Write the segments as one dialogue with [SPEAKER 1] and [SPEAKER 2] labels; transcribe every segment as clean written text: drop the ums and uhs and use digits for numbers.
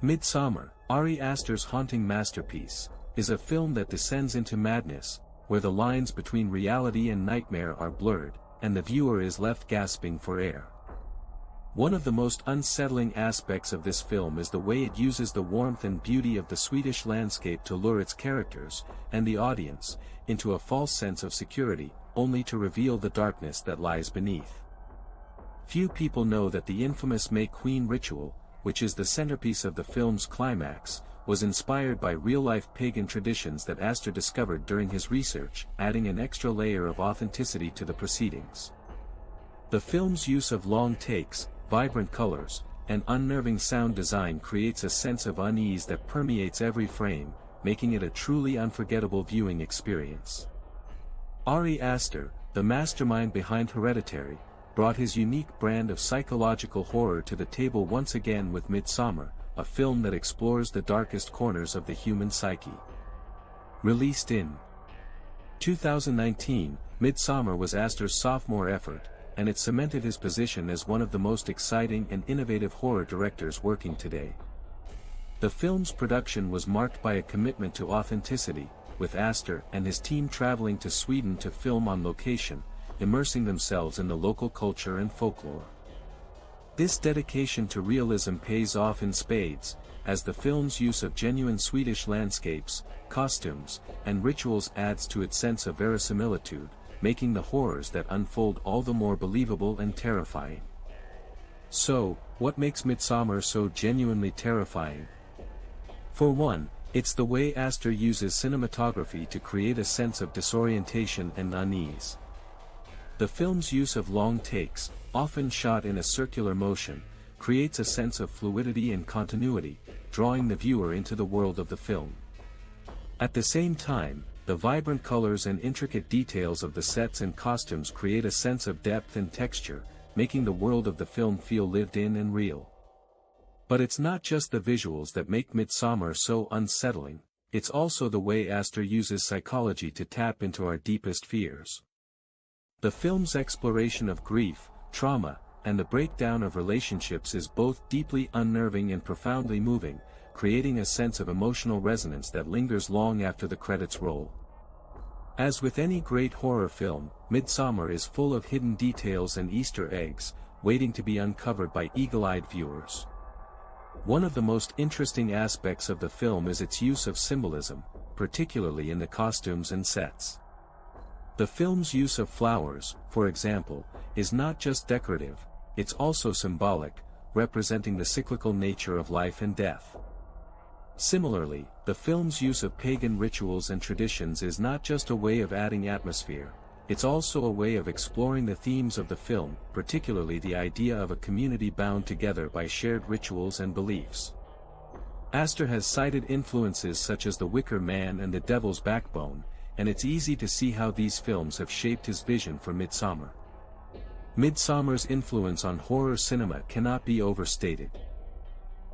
[SPEAKER 1] Midsommar, Ari Aster's haunting masterpiece, is a film that descends into madness, where the lines between reality and nightmare are blurred, and the viewer is left gasping for air. One of the most unsettling aspects of this film is the way it uses the warmth and beauty of the Swedish landscape to lure its characters, and the audience, into a false sense of security, only to reveal the darkness that lies beneath. Few people know that the infamous May Queen ritual, which is the centerpiece of the film's climax, was inspired by real-life pagan traditions that Aster discovered during his research, adding an extra layer of authenticity to the proceedings. The film's use of long takes, vibrant colors, and unnerving sound design creates a sense of unease that permeates every frame, making it a truly unforgettable viewing experience. Ari Aster, the mastermind behind Hereditary, brought his unique brand of psychological horror to the table once again with Midsommar, a film that explores the darkest corners of the human psyche. Released in 2019, Midsommar was Aster's sophomore effort, and it cemented his position as one of the most exciting and innovative horror directors working today. The film's production was marked by a commitment to authenticity, with Aster and his team traveling to Sweden to film on location, immersing themselves in the local culture and folklore. This dedication to realism pays off in spades, as the film's use of genuine Swedish landscapes, costumes, and rituals adds to its sense of verisimilitude, making the horrors that unfold all the more believable and terrifying. So, what makes Midsommar so genuinely terrifying? For one, it's the way Aster uses cinematography to create a sense of disorientation and unease. The film's use of long takes, often shot in a circular motion, creates a sense of fluidity and continuity, drawing the viewer into the world of the film. At the same time, the vibrant colors and intricate details of the sets and costumes create a sense of depth and texture, making the world of the film feel lived in and real. But it's not just the visuals that make Midsommar so unsettling, it's also the way Aster uses psychology to tap into our deepest fears. The film's exploration of grief, trauma, and the breakdown of relationships is both deeply unnerving and profoundly moving, creating a sense of emotional resonance that lingers long after the credits roll. As with any great horror film, Midsommar is full of hidden details and Easter eggs, waiting to be uncovered by eagle-eyed viewers. One of the most interesting aspects of the film is its use of symbolism, particularly in the costumes and sets. The film's use of flowers, for example, is not just decorative, it's also symbolic, representing the cyclical nature of life and death. Similarly, the film's use of pagan rituals and traditions is not just a way of adding atmosphere, it's also a way of exploring the themes of the film, particularly the idea of a community bound together by shared rituals and beliefs. Aster has cited influences such as The Wicker Man and The Devil's Backbone, and it's easy to see how these films have shaped his vision for Midsommar. Midsommar's influence on horror cinema cannot be overstated.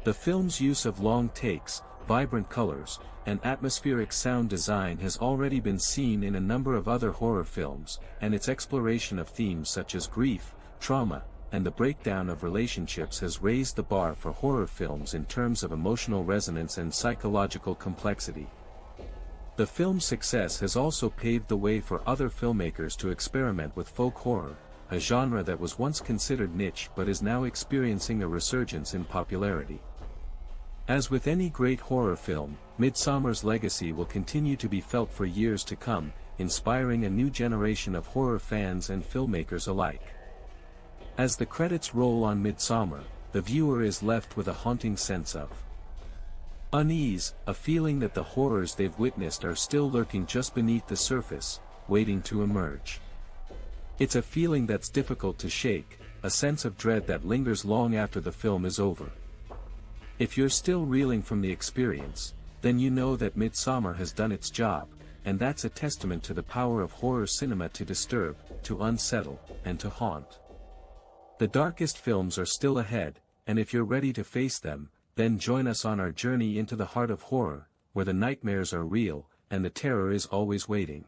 [SPEAKER 1] The film's use of long takes, vibrant colors, and atmospheric sound design has already been seen in a number of other horror films, and its exploration of themes such as grief, trauma, and the breakdown of relationships has raised the bar for horror films in terms of emotional resonance and psychological complexity. The film's success has also paved the way for other filmmakers to experiment with folk horror, a genre that was once considered niche but is now experiencing a resurgence in popularity. As with any great horror film, Midsommar's legacy will continue to be felt for years to come, inspiring a new generation of horror fans and filmmakers alike. As the credits roll on Midsommar, the viewer is left with a haunting sense of unease, a feeling that the horrors they've witnessed are still lurking just beneath the surface, waiting to emerge. It's a feeling that's difficult to shake, a sense of dread that lingers long after the film is over. If you're still reeling from the experience, then you know that Midsommar has done its job, and that's a testament to the power of horror cinema to disturb, to unsettle, and to haunt. The darkest films are still ahead, and if you're ready to face them, then join us on our journey into the heart of horror, where the nightmares are real, and the terror is always waiting.